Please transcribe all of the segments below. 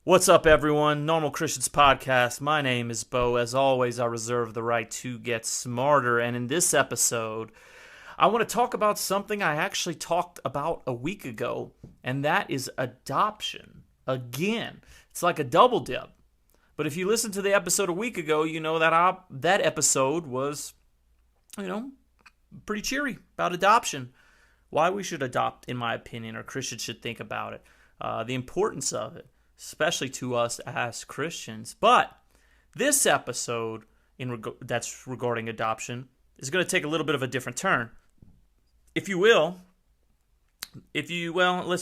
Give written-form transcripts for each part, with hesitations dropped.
What's up, everyone? Normal Christians Podcast. My name is Bo. As always, I reserve the right to get smarter. And in this episode, I want to talk about something I actually talked about a week ago, and that is adoption. Again, it's like a double dip. But if you listened to the episode a week ago, you know that that episode was, pretty cheery about adoption. Why we should adopt, in my opinion, or Christians should think about it. The importance of it, especially to us as Christians. But this episode that's regarding adoption is going to take a little bit of a different turn. Let's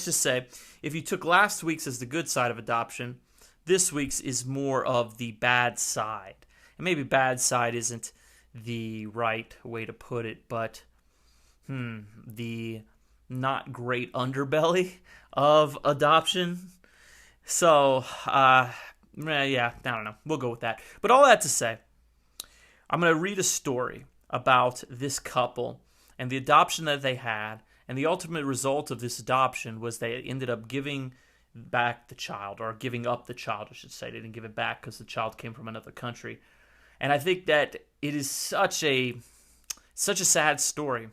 just say, if you took last week's as the good side of adoption, this week's is more of the bad side. And maybe bad side isn't the right way to put it, but the not great underbelly of adoption. So, I don't know. We'll go with that. But all that to say, I'm going to read a story about this couple and the adoption that they had. And the ultimate result of this adoption was they ended up giving back the child, or giving up the child, I should say. They didn't give it back because the child came from another country. And I think that it is such a sad story,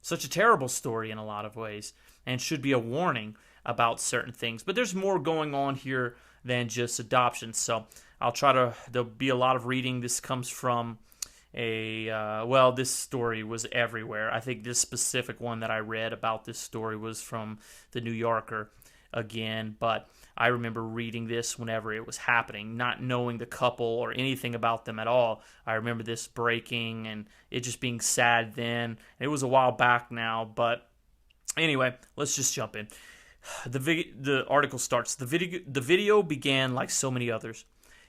such a terrible story in a lot of ways, and should be a warning about certain things. But there's more going on here than just adoption. So there'll be a lot of reading. This comes from this story was everywhere. I think this specific one that I read about this story was from the New Yorker again. But I remember reading this whenever it was happening, not knowing the couple or anything about them at all. I remember this breaking and it just being sad then. It was a while back now, but anyway, let's just jump in. The article starts. The video began like so many others.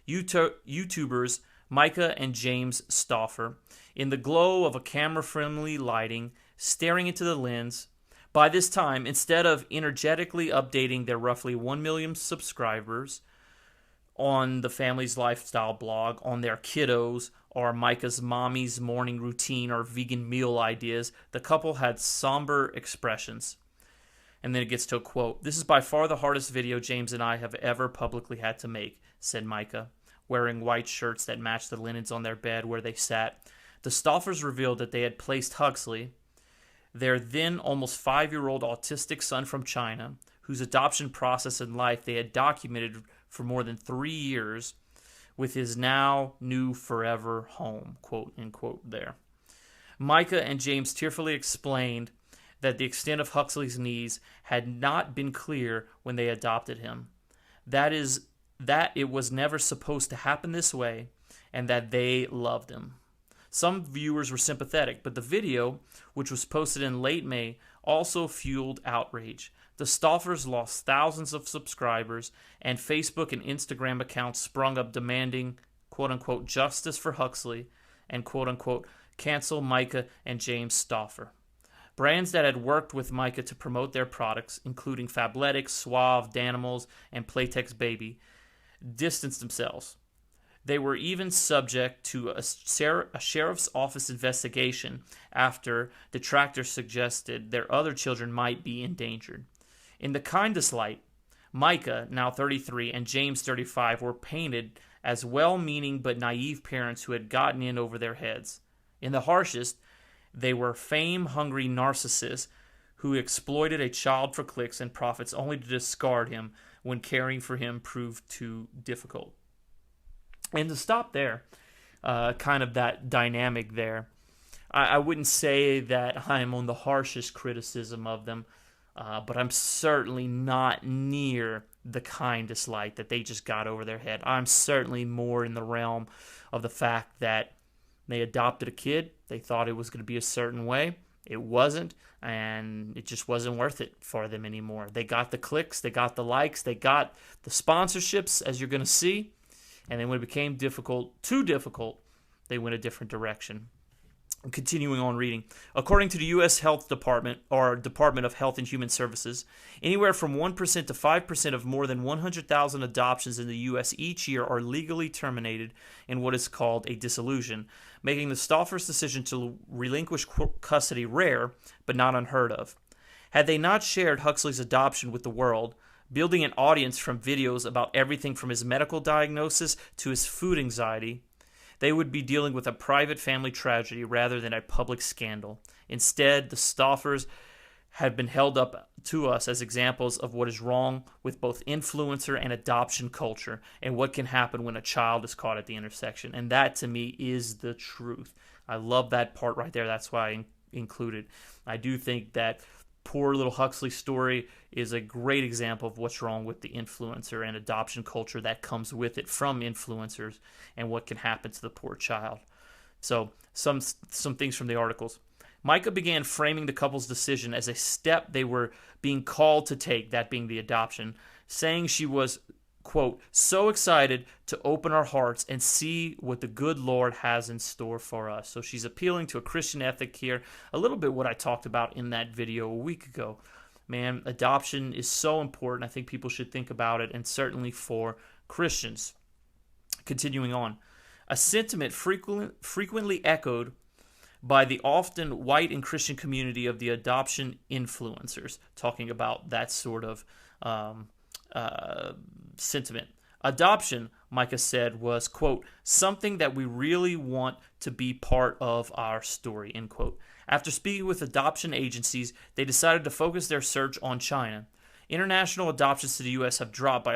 YouTubers Micah and James Stauffer, in the glow of a camera-friendly lighting, staring into the lens. By this time, instead of energetically updating their roughly 1 million subscribers on the family's lifestyle blog, on their kiddos, or Micah's mommy's morning routine, or vegan meal ideas, the couple had somber expressions. And then it gets to a quote. "This is by far the hardest video James and I have ever publicly had to make," said Micah, wearing white shirts that matched the linens on their bed where they sat. The Stauffers revealed that they had placed Huxley, their then almost 5-year-old autistic son from China, whose adoption process and life they had documented for more than 3 years, with his now new forever home, quote unquote there. Micah and James tearfully explained that the extent of Huxley's needs had not been clear when they adopted him. That it was never supposed to happen this way, and that they loved him. Some viewers were sympathetic, but the video, which was posted in late May, also fueled outrage. The Stauffers lost thousands of subscribers, and Facebook and Instagram accounts sprung up demanding, quote-unquote, justice for Huxley, and, quote-unquote, cancel Micah and James Stauffer. Brands that had worked with Micah to promote their products, including Fabletics, Suave, Danimals, and Playtex Baby, distanced themselves. They were even subject to a sheriff's office investigation after detractors suggested their other children might be endangered. In the kindest light, Micah, now 33, and James, 35, were painted as well-meaning but naive parents who had gotten in over their heads. In the harshest, they were fame-hungry narcissists who exploited a child for clicks and profits only to discard him when caring for him proved too difficult. And to stop there, kind of that dynamic there, I wouldn't say that I'm on the harshest criticism of them, but I'm certainly not near the kindest light that they just got over their head. I'm certainly more in the realm of the fact that they adopted a kid. They thought it was going to be a certain way. It wasn't, and it just wasn't worth it for them anymore. They got the clicks, they got the likes, they got the sponsorships, as you're going to see, and then when it became too difficult, they went a different direction. Continuing on reading. According to the U.S. Health Department, or Department of Health and Human Services, anywhere from 1% to 5% of more than 100,000 adoptions in the U.S. each year are legally terminated in what is called a dissolution, making the Stauffers' decision to relinquish custody rare, but not unheard of. Had they not shared Huxley's adoption with the world, building an audience from videos about everything from his medical diagnosis to his food anxiety. They would be dealing with a private family tragedy rather than a public scandal. Instead, the Stauffers have been held up to us as examples of what is wrong with both influencer and adoption culture and what can happen when a child is caught at the intersection. And that, to me, is the truth. I love that part right there. That's why I included. I do think that poor little Huxley story is a great example of what's wrong with the influencer and adoption culture that comes with it from influencers and what can happen to the poor child. So some things from the articles. Micah began framing the couple's decision as a step they were being called to take, that being the adoption, saying she was, quote, so excited to open our hearts and see what the good Lord has in store for us. So she's appealing to a Christian ethic here, a little bit what I talked about in that video a week ago. Man, adoption is so important. I think people should think about it, and certainly for Christians. Continuing on, a sentiment frequently echoed by the often white and Christian community of the adoption influencers, talking about that sort of sentiment. Adoption, Micah said, was, quote, something that we really want to be part of our story, end quote. After speaking with adoption agencies, they decided to focus their search on China. International adoptions to the U.S. have dropped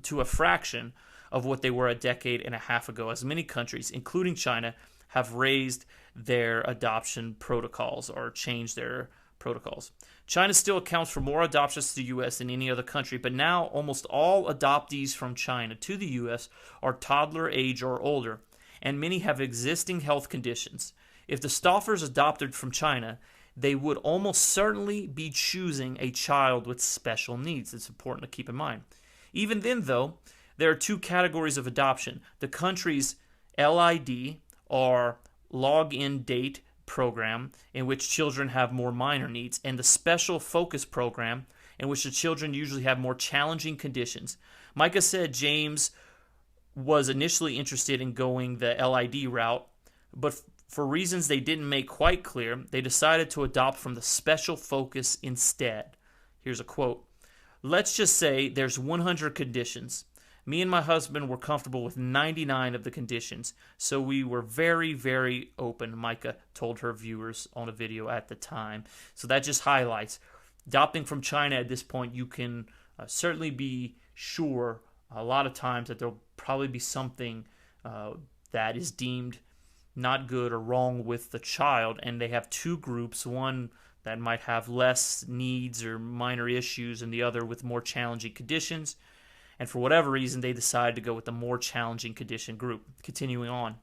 to a fraction of what they were a decade and a half ago, as many countries, including China, have raised their adoption protocols or changed their protocols. China still accounts for more adoptions to the U.S. than any other country, but now almost all adoptees from China to the U.S. are toddler age or older, and many have existing health conditions. If the Stauffers adopted from China, they would almost certainly be choosing a child with special needs. It's important to keep in mind. Even then, though, there are two categories of adoption. The country's LID, or log-in date program, in which children have more minor needs, and the special focus program, in which the children usually have more challenging conditions. Micah said James was initially interested in going the LID route, but for reasons they didn't make quite clear, they decided to adopt from the special focus instead. Here's a quote. Let's just say there's 100 conditions. Me and my husband were comfortable with 99 of the conditions, so we were very, very open, Micah told her viewers on a video at the time. So that just highlights, adopting from China at this point, you can certainly be sure a lot of times that there'll probably be something that is deemed not good or wrong with the child, and they have two groups, one that might have less needs or minor issues, and the other with more challenging conditions. And for whatever reason, they decided to go with the more challenging condition group. Continuing on.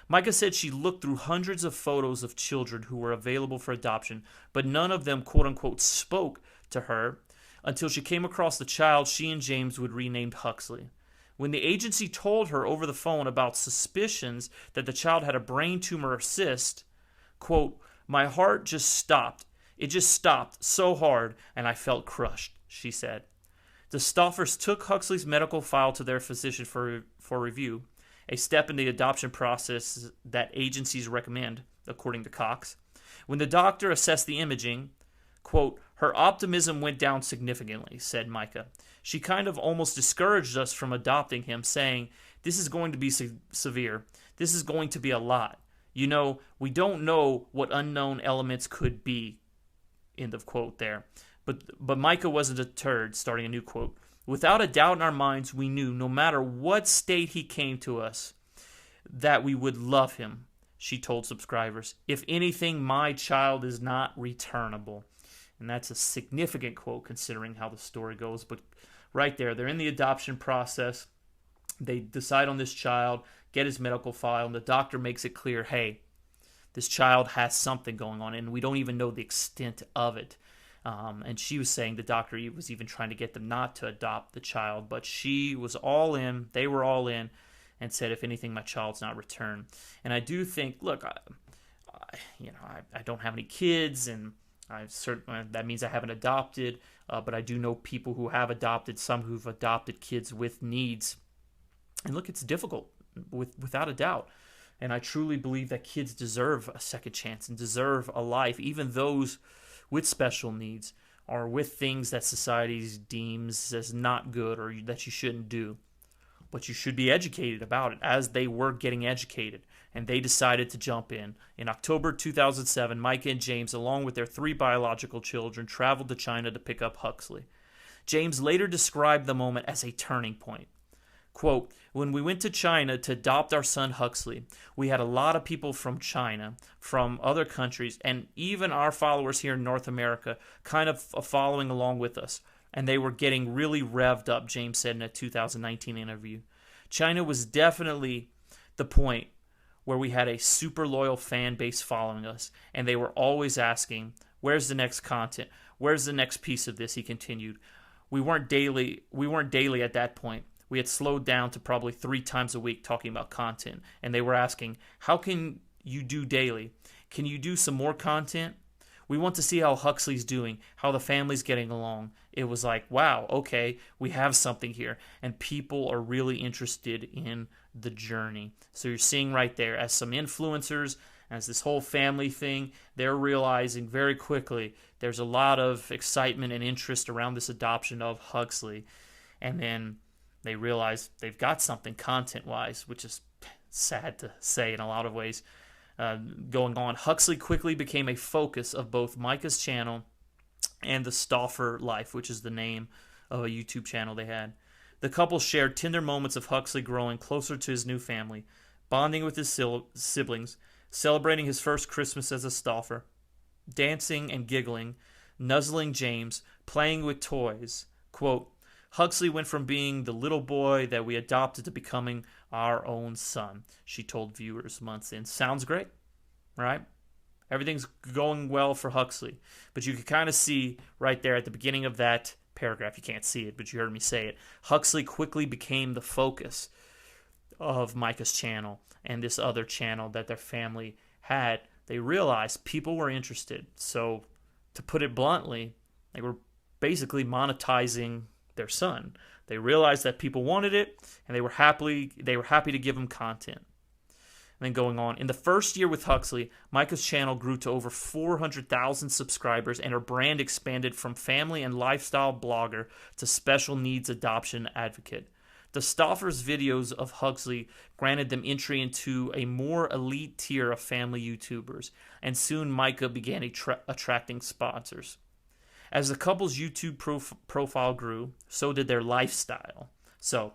Micah said she looked through hundreds of photos of children who were available for adoption, but none of them, quote-unquote, spoke to her until she came across the child she and James would rename Huxley. When the agency told her over the phone about suspicions that the child had a brain tumor or cyst, quote, my heart just stopped. It just stopped so hard, and I felt crushed, she said. The Stauffers took Huxley's medical file to their physician for review, a step in the adoption process that agencies recommend, according to Cox. When the doctor assessed the imaging, quote, her optimism went down significantly, said Micah. She kind of almost discouraged us from adopting him, saying, this is going to be severe. This is going to be a lot. You know, we don't know what unknown elements could be, end of quote there. But Micah wasn't deterred, starting a new quote. Without a doubt in our minds, we knew, no matter what state he came to us, that we would love him, she told subscribers. If anything, my child is not returnable. And that's a significant quote considering how the story goes. But right there, they're in the adoption process. They decide on this child, get his medical file, and the doctor makes it clear, hey, this child has something going on, and we don't even know the extent of it. And she was saying the doctor was even trying to get them not to adopt the child, but she was all in, they were all in, and said, if anything, my child's not returned. And I do think, look, I don't have any kids, and I certainly, that means I haven't adopted, but I do know people who have adopted, some who've adopted kids with needs. And look, it's difficult, without a doubt. And I truly believe that kids deserve a second chance and deserve a life, even those with special needs. or with things that society deems as not good or that you shouldn't do. But you should be educated about it, as they were getting educated, and they decided to jump in. In October 2007, Micah and James, along with their 3 biological children, traveled to China to pick up Huxley. James later described the moment as a turning point. Quote, "When we went to China to adopt our son Huxley, we had a lot of people from China, from other countries, and even our followers here in North America kind of following along with us. And they were getting really revved up," James said in a 2019 interview. China was definitely the point where we had a super loyal fan base following us, and they were always asking, "Where's the next content? Where's the next piece of this?" He continued. We weren't daily at that point. We had slowed down to probably 3 times a week talking about content, and they were asking, "How can you do daily? Can you do some more content? We want to see how Huxley's doing, how the family's getting along." It was like, wow, okay, we have something here, and people are really interested in the journey. So you're seeing right there, as some influencers, as this whole family thing, they're realizing very quickly there's a lot of excitement and interest around this adoption of Huxley. And then they realize they've got something content-wise, which is sad to say in a lot of ways, going on. Huxley quickly became a focus of both Micah's channel and the Stauffer Life, which is the name of a YouTube channel they had. The couple shared tender moments of Huxley growing closer to his new family, bonding with his siblings, celebrating his first Christmas as a Stauffer, dancing and giggling, nuzzling James, playing with toys. Quote, "Huxley went from being the little boy that we adopted to becoming our own son," she told viewers months in. Sounds great, right? Everything's going well for Huxley. But you can kind of see right there at the beginning of that paragraph, you can't see it, but you heard me say it, Huxley quickly became the focus of Micah's channel and this other channel that their family had. They realized people were interested. So, to put it bluntly, they were basically monetizing their son. They realized that people wanted it, and they were happy to give him content. And then going on, in the first year with Huxley, Micah's channel grew to over 400,000 subscribers, and her brand expanded from family and lifestyle blogger to special needs adoption advocate. The Stauffers' videos of Huxley granted them entry into a more elite tier of family YouTubers, and soon Micah began attracting sponsors. As the couple's YouTube profile grew, so did their lifestyle. So,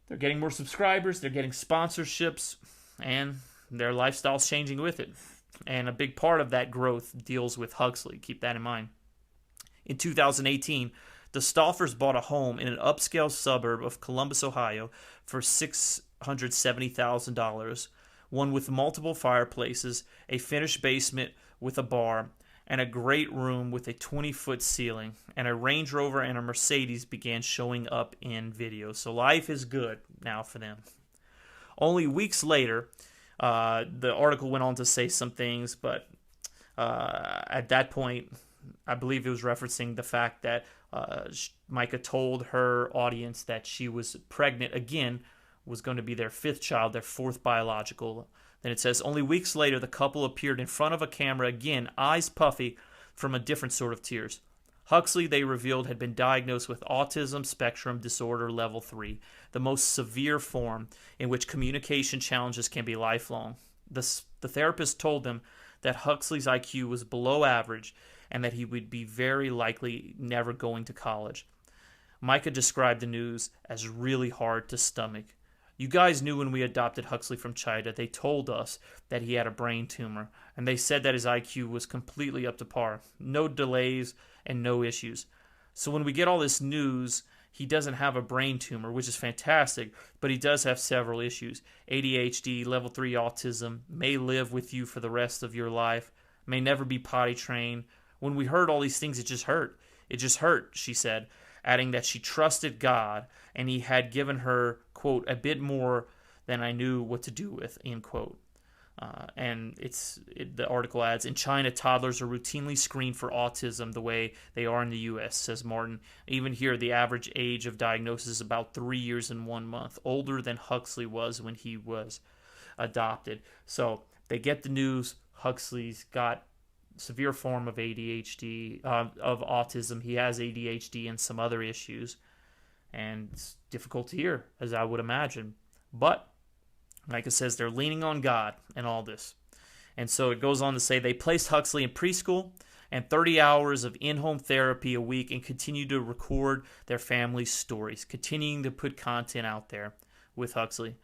they're getting more subscribers, they're getting sponsorships, and their lifestyle's changing with it. And a big part of that growth deals with Huxley. Keep that in mind. In 2018, the Stauffers bought a home in an upscale suburb of Columbus, Ohio for $670,000, one with multiple fireplaces, a finished basement with a bar, and a great room with a 20-foot ceiling, and a Range Rover and a Mercedes began showing up in videos. So life is good now for them. Only weeks later, the article went on to say some things, but at that point, I believe it was referencing the fact that Micah told her audience that she was pregnant again, was going to be their 5th child, their 4th biological. Then it says, only weeks later, the couple appeared in front of a camera again, eyes puffy from a different sort of tears. Huxley, they revealed, had been diagnosed with autism spectrum disorder level 3, the most severe form in which communication challenges can be lifelong. The therapist told them that Huxley's IQ was below average and that he would be very likely never going to college. Micah described the news as really hard to stomach. You guys knew when we adopted Huxley from China, they told us that he had a brain tumor, and they said that his IQ was completely up to par. No delays and no issues. So when we get all this news, he doesn't have a brain tumor, which is fantastic, but he does have several issues. ADHD, level 3 autism, may live with you for the rest of your life, may never be potty trained. When we heard all these things, it just hurt. It just hurt, she said, adding that she trusted God and he had given her, quote, a bit more than I knew what to do with, end quote. The article adds, in China, toddlers are routinely screened for autism the way they are in the U.S., says Martin. Even here, the average age of diagnosis is about 3 years and 1 month, older than Huxley was when he was adopted. So they get the news, Huxley's got severe form of ADHD, of autism. He has ADHD and some other issues, and it's difficult to hear, as I would imagine. But like it says, they're leaning on God in all this. And so it goes on to say they placed Huxley in preschool and 30 hours of in-home therapy a week and continue to record their family's stories, continuing to put content out there with Huxley.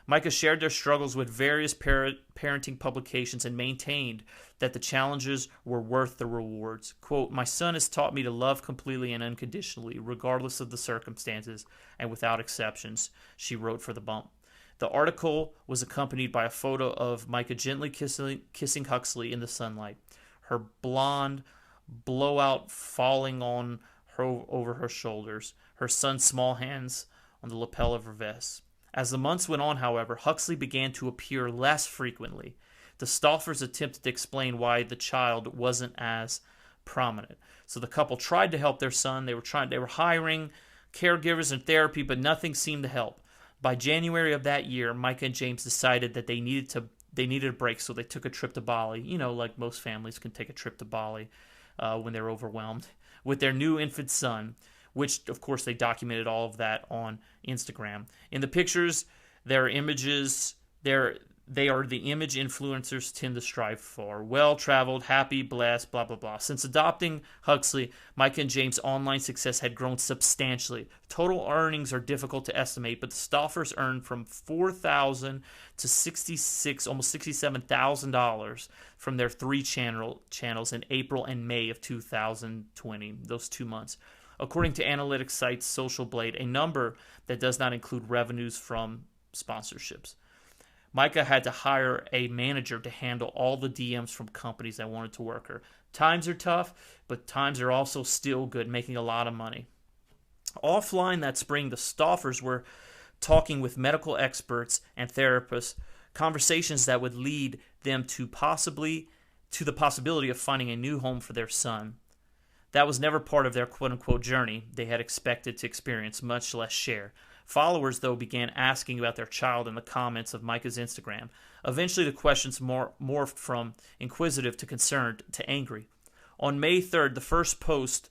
Micah shared their struggles with various parenting publications and maintained that the challenges were worth the rewards. Quote, "My son has taught me to love completely and unconditionally, regardless of the circumstances and without exceptions," she wrote for The Bump. The article was accompanied by a photo of Micah gently kissing Huxley in the sunlight, her blonde blowout falling on her over her shoulders, her son's small hands on the lapel of her vest. As the months went on, however, Huxley began to appear less frequently. The Stauffers attempted to explain why the child wasn't as prominent. So the couple tried to help their son. They were hiring caregivers and therapy, but nothing seemed to help. By January of that year, Micah and James decided that they needed a break, so they took a trip to Bali. You know, like most families can take a trip to Bali when they're overwhelmed, with their new infant son, which, of course, they documented all of that on Instagram. In the pictures, there are images. They are the image influencers tend to strive for. Well-traveled, happy, blessed, blah, blah, blah. Since adopting Huxley, Micah and James' online success had grown substantially. Total earnings are difficult to estimate, but the Stauffers earned from $4,000 to almost $67,000 from their 3 channels in April and May of 2020, those 2 months. According to analytics site Social Blade, a number that does not include revenues from sponsorships. Micah had to hire a manager to handle all the DMs from companies that wanted to work her. Times are tough, but times are also still good, making a lot of money. Offline that spring, the Stauffers were talking with medical experts and therapists, conversations that would lead them to the possibility of finding a new home for their son. That was never part of their quote-unquote journey they had expected to experience, much less share. Followers, though, began asking about their child in the comments of Micah's Instagram. Eventually, the questions morphed from inquisitive to concerned to angry. On May 3rd, the first post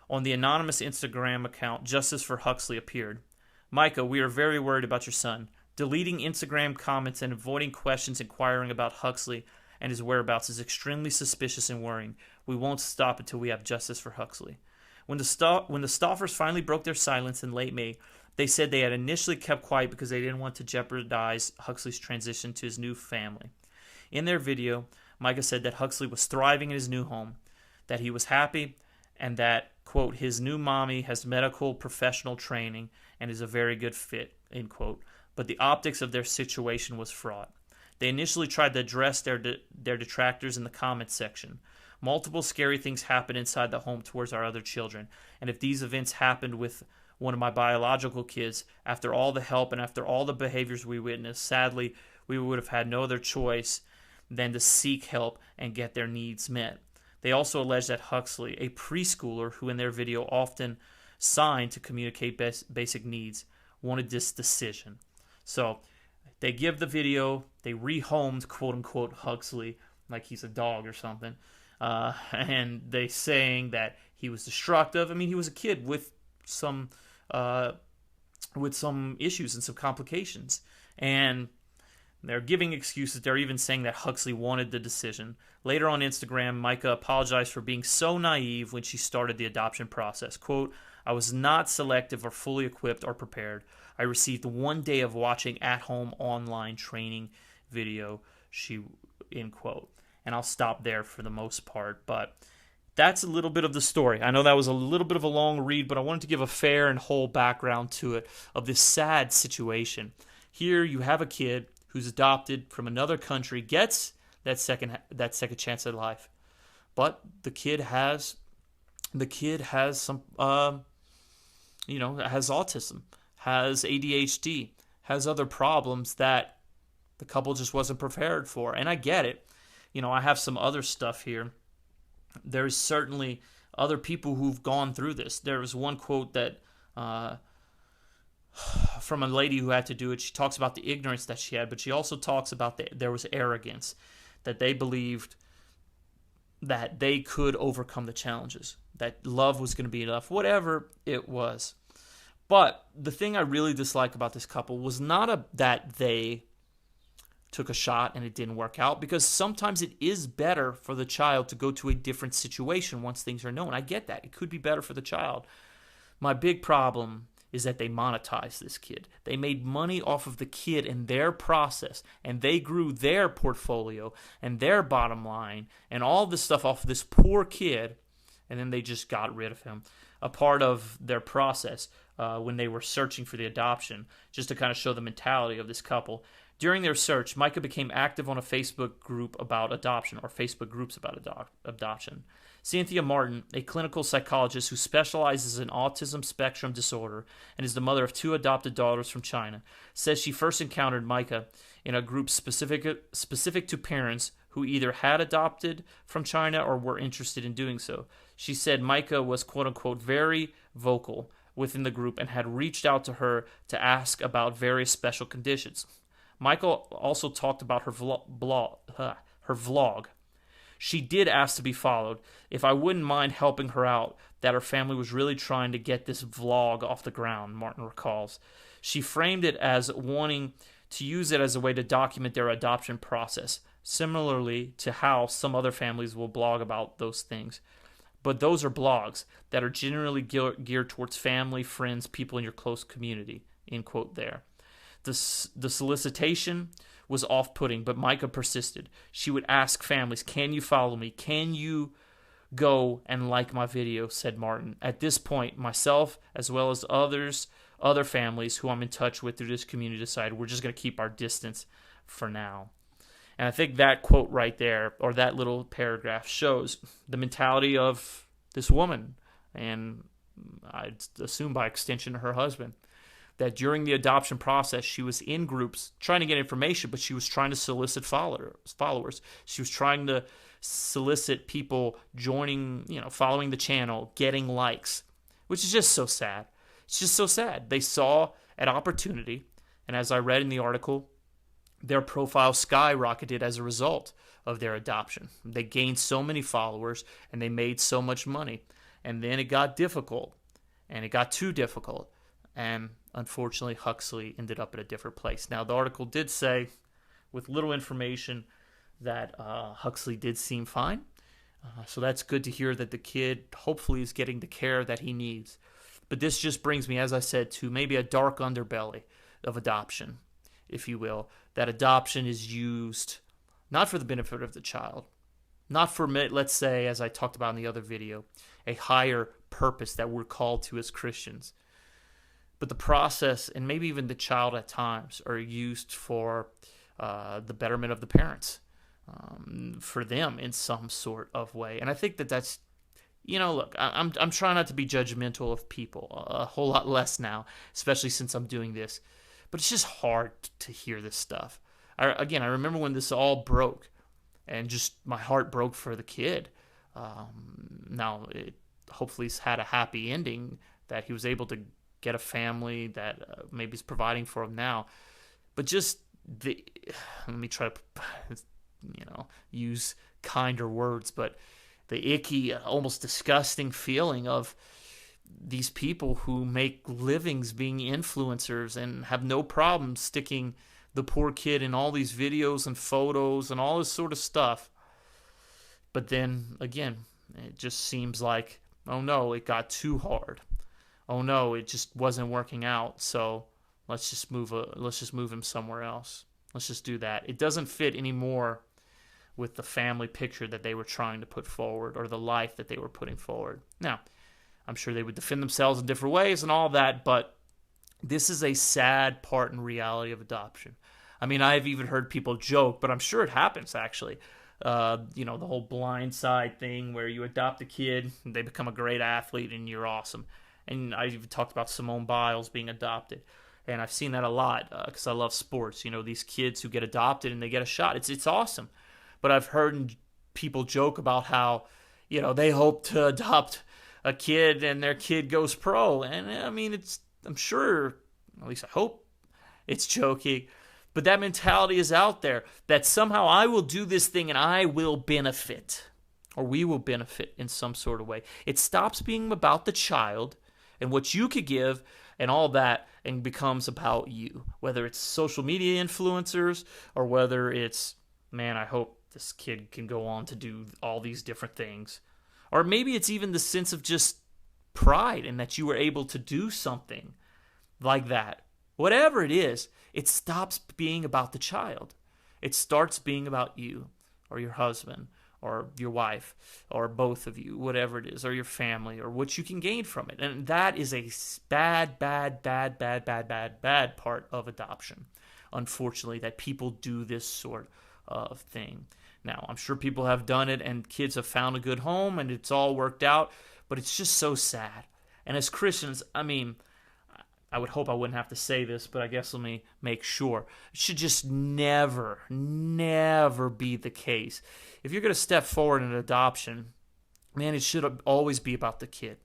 on the anonymous Instagram account Justice for Huxley appeared. "Micah, we are very worried about your son. Deleting Instagram comments and avoiding questions inquiring about Huxley and his whereabouts is extremely suspicious and worrying. We won't stop until we have justice for Huxley." When the Stauffers finally broke their silence in late May, they said they had initially kept quiet because they didn't want to jeopardize Huxley's transition to his new family. In their video, Micah said that Huxley was thriving in his new home, that he was happy, and that, quote, his new mommy has medical professional training and is a very good fit, end quote. But the optics of their situation was fraught. They initially tried to address their detractors in the comments section. Multiple scary things happen inside the home towards our other children, and if these events happened with one of my biological kids, after all the help and after all the behaviors we witnessed, sadly, we would have had no other choice than to seek help and get their needs met. They also allege that Huxley, a preschooler who in their video often signed to communicate basic needs, wanted this decision. So they give the video, they rehomed, quote-unquote, Huxley, like he's a dog or something, and they saying that he was destructive. I mean, he was a kid with some issues and some complications, and they're giving excuses. They're even saying that Huxley wanted the decision. Later on Instagram, Micah apologized for being so naive when she started the adoption process. Quote, "I was not selective or fully equipped or prepared. I received 1 day of watching at-home online training video," end quote. And I'll stop there for the most part, but that's a little bit of the story. I know that was a little bit of a long read, but I wanted to give a fair and whole background to it of this sad situation. Here you have a kid who's adopted from another country, gets that second chance at life, but the kid has some has autism, has ADHD, has other problems that the couple just wasn't prepared for. And I get it. I have some other stuff here. There's certainly other people who've gone through this. There was one quote that from a lady who had to do it. She talks about the ignorance that she had, but she also talks about there was arrogance, that they believed that they could overcome the challenges, that love was going to be enough, whatever it was. But the thing I really dislike about this couple was not that they took a shot and it didn't work out, because sometimes it is better for the child to go to a different situation once things are known. I get that. It could be better for the child. My big problem is that they monetized this kid. They made money off of the kid and their process, and they grew their portfolio and their bottom line and all this stuff off of this poor kid, and then they just got rid of him. A part of their process when they were searching for the adoption, just to kind of show the mentality of this couple. During their search, Micah became active on a Facebook group about adoption, or Facebook groups about adoption. Cynthia Martin, a clinical psychologist who specializes in autism spectrum disorder and is the mother of 2 adopted daughters from China, says she first encountered Micah in a group specific to parents who either had adopted from China or were interested in doing so. She said Micah was, quote-unquote, very vocal within the group and had reached out to her to ask about various special conditions. Michael also talked about her vlog. She did ask to be followed, if I wouldn't mind helping her out, that her family was really trying to get this vlog off the ground, Martin recalls. She framed it as wanting to use it as a way to document their adoption process, similarly to how some other families will blog about those things. But those are blogs that are generally geared towards family, friends, people in your close community, end quote there. The solicitation was off-putting, but Micah persisted. She would ask families, can you follow me? Can you go and like my video, said Martin. At this point, myself, as well as other families who I'm in touch with through this community, decided we're just going to keep our distance for now. And I think that quote right there, or that little paragraph, shows the mentality of this woman, and I'd assume by extension her husband, that during the adoption process, she was in groups trying to get information, but she was trying to solicit followers. She was trying to solicit people joining, following the channel, getting likes, which is just so sad. It's just so sad. They saw an opportunity, and as I read in the article, their profile skyrocketed as a result of their adoption. They gained so many followers, and they made so much money. And then it got difficult, and it got too difficult. And unfortunately, Huxley ended up at a different place. Now, the article did say, with little information, that Huxley did seem fine. So that's good to hear that the kid hopefully is getting the care that he needs. But this just brings me, as I said, to maybe a dark underbelly of adoption, if you will. That adoption is used not for the benefit of the child, not for, let's say, as I talked about in the other video, a higher purpose that we're called to as Christians. But the process, and maybe even the child at times, are used for the betterment of the parents, for them in some sort of way. And I think that's, look, I'm trying not to be judgmental of people, a whole lot less now, especially since I'm doing this. But it's just hard to hear this stuff. I remember when this all broke, and just my heart broke for the kid. Now, it hopefully has had a happy ending, that he was able to get a family that maybe is providing for him now. But just let me try to, use kinder words, but the icky, almost disgusting feeling of these people who make livings being influencers and have no problem sticking the poor kid in all these videos and photos and all this sort of stuff. But then, again, it just seems like, oh no, it got too hard. Oh no, it just wasn't working out. So let's just move him somewhere else. Let's just do that. It doesn't fit anymore with the family picture that they were trying to put forward, or the life that they were putting forward. Now, I'm sure they would defend themselves in different ways and all that, but this is a sad part in reality of adoption. I mean, I've even heard people joke, but I'm sure it happens actually. The whole blind side thing where you adopt a kid, and they become a great athlete, and you're awesome. And I even talked about Simone Biles being adopted. And I've seen that a lot because I love sports. These kids who get adopted and they get a shot. It's awesome. But I've heard people joke about how, they hope to adopt a kid and their kid goes pro. And I mean, I'm sure, at least I hope it's joking. But that mentality is out there, that somehow I will do this thing and I will benefit. or we will benefit in some sort of way. It stops being about the child and what you could give and all that, and becomes about you. Whether it's social media influencers or whether it's, man, I hope this kid can go on to do all these different things. Or maybe it's even the sense of just pride in that you were able to do something like that. Whatever it is, it stops being about the child. It starts being about you or your husband or your wife, or both of you, whatever it is, or your family, or what you can gain from it. And that is a bad part of adoption, unfortunately, that people do this sort of thing. Now, I'm sure people have done it, and kids have found a good home, and it's all worked out, but it's just so sad. And as Christians, I mean, I would hope I wouldn't have to say this, but I guess let me make sure. It should just never be the case. If you're going to step forward in adoption, man, it should always be about the kid,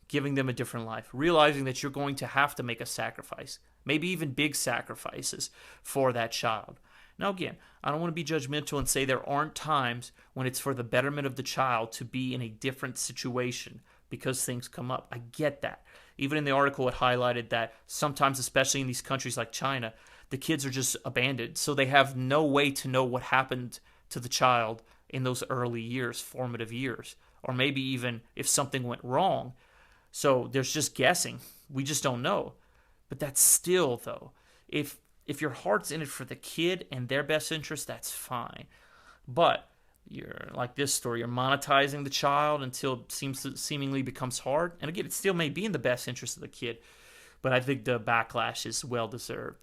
giving them a different life, realizing that you're going to have to make a sacrifice, maybe even big sacrifices for that child. Now, again, I don't want to be judgmental and say there aren't times when it's for the betterment of the child to be in a different situation because things come up. I get that. Even in the article, it highlighted that sometimes, especially in these countries like China, the kids are just abandoned. So they have no way to know what happened to the child in those early years, formative years, or maybe even if something went wrong. So there's just guessing. We just don't know. But that's still, though, if your heart's in it for the kid and their best interest, that's fine. But you're like this story, you're monetizing the child until it seemingly becomes hard. And again, it still may be in the best interest of the kid, but I think the backlash is well deserved.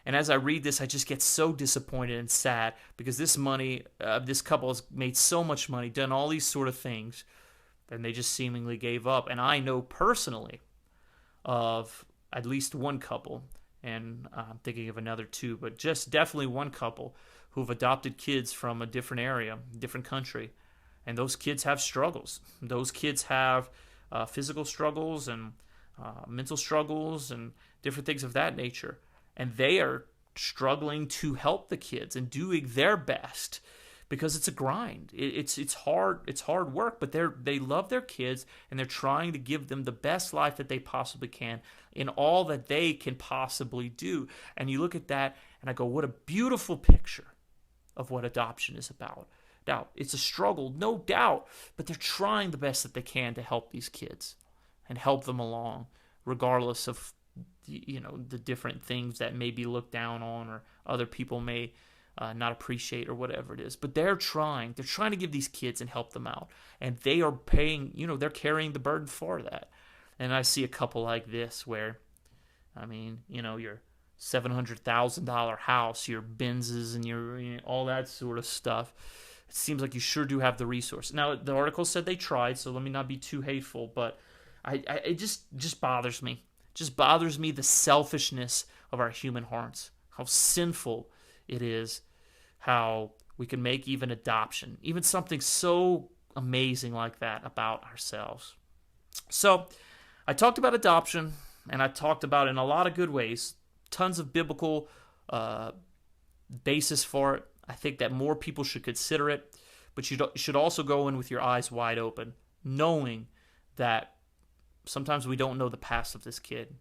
And as I read this, I just get so disappointed and sad because this couple has made so much money, done all these sort of things, and they just seemingly gave up. And I know personally of at least one couple, and I'm thinking of another two, but just definitely one couple who've adopted kids from a different area, different country, and those kids have struggles. Those kids have physical struggles and mental struggles and different things of that nature, and they are struggling to help the kids and doing their best because it's a grind. It's hard work, but they love their kids and they're trying to give them the best life that they possibly can in all that they can possibly do. And you look at that and I go, what a beautiful picture of what adoption is about. Now, it's a struggle, no doubt, but they're trying the best that they can to help these kids and help them along, regardless of the different things that may be looked down on or other people may not appreciate or whatever it is. But they're trying to give these kids and help them out, and they are paying. They're carrying the burden for that. And I see a couple like this where, I mean, your $700,000 house, your Benzes, and your all that sort of stuff. It seems like you sure do have the resource. Now, the article said they tried, so let me not be too hateful, but it just bothers me. It just bothers me the selfishness of our human hearts, how sinful it is, how we can make even adoption, even something so amazing like that, about ourselves. So, I talked about adoption, and I talked about it in a lot of good ways. Tons of biblical basis for it. I think that more people should consider it, but you should also go in with your eyes wide open, knowing that sometimes we don't know the past of this kid.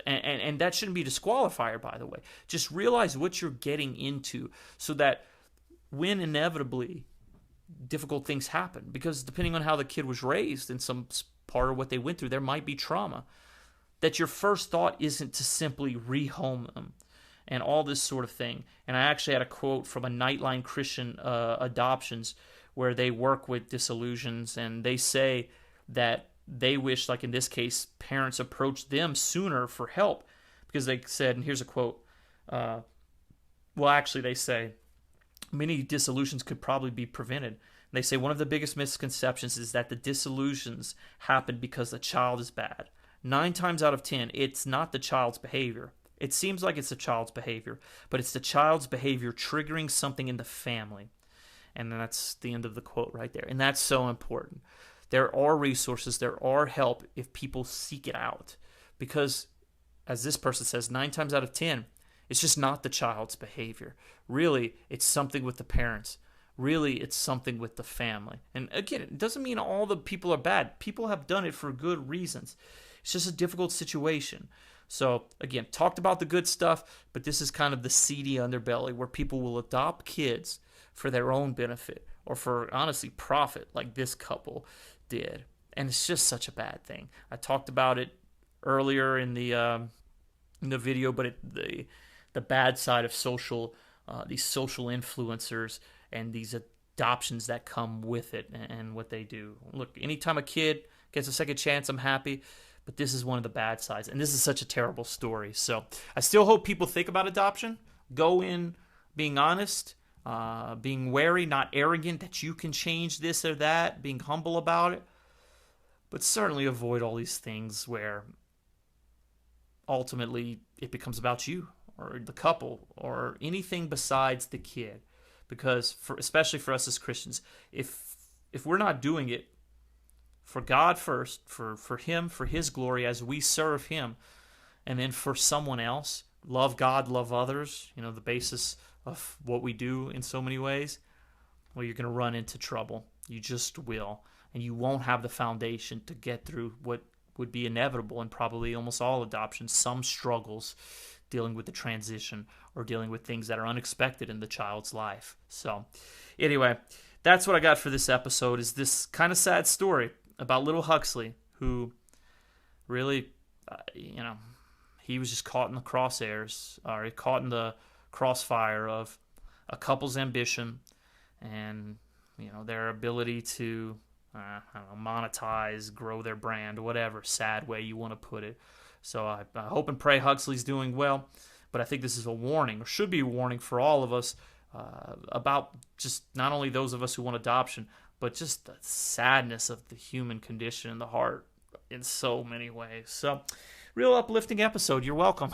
And that shouldn't be a disqualifier, by the way. Just realize what you're getting into so that when inevitably difficult things happen, because depending on how the kid was raised in some part of what they went through, there might be trauma, that your first thought isn't to simply rehome them and all this sort of thing. And I actually had a quote from a Nightline Christian Adoptions where they work with disillusions, and they say that they wish, like in this case, parents approached them sooner for help, because they said, and here's a quote, they say, many disillusions could probably be prevented. And they say one of the biggest misconceptions is that the disillusions happen because the child is bad. 9 times out of 10, it's not the child's behavior. It seems like it's the child's behavior, but it's the child's behavior triggering something in the family. And that's the end of the quote right there. And that's so important. There are resources, there are help if people seek it out. Because, as this person says, 9 times out of 10, it's just not the child's behavior. Really, it's something with the parents. Really, it's something with the family. And again, it doesn't mean all the people are bad. People have done it for good reasons. It's just a difficult situation. So, again, talked about the good stuff, but this is kind of the seedy underbelly where people will adopt kids for their own benefit or for, honestly, profit, like this couple did. And it's just such a bad thing. I talked about it earlier in the video, but the bad side of these social influencers and these adoptions that come with it and what they do. Look, anytime a kid gets a second chance, I'm happy. But this is one of the bad sides. And this is such a terrible story. So I still hope people think about adoption. Go in being honest, being wary, not arrogant that you can change this or that, being humble about it. But certainly avoid all these things where ultimately it becomes about you or the couple or anything besides the kid. Because especially for us as Christians, if we're not doing it for God first, for Him, for His glory as we serve Him, and then for someone else, love God, love others, the basis of what we do in so many ways, well, you're going to run into trouble. You just will. And you won't have the foundation to get through what would be inevitable in probably almost all adoptions, some struggles dealing with the transition or dealing with things that are unexpected in the child's life. So anyway, that's what I got for this episode, is this kind of sad story about little Huxley, who really, he was just caught in the crosshairs, or caught in the crossfire of a couple's ambition and, their ability to, monetize, grow their brand, whatever sad way you want to put it. So I hope and pray Huxley's doing well, but I think this is a warning, or should be a warning for all of us, about just not only those of us who want adoption, but just the sadness of the human condition and the heart in so many ways. So, real uplifting episode. You're welcome.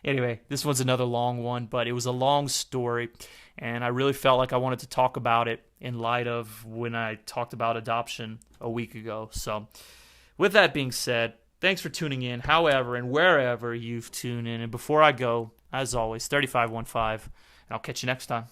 Anyway, this one's another long one, but it was a long story, and I really felt like I wanted to talk about it in light of when I talked about adoption a week ago. So, with that being said, thanks for tuning in, however and wherever you've tuned in. And before I go, as always, 3515, and I'll catch you next time.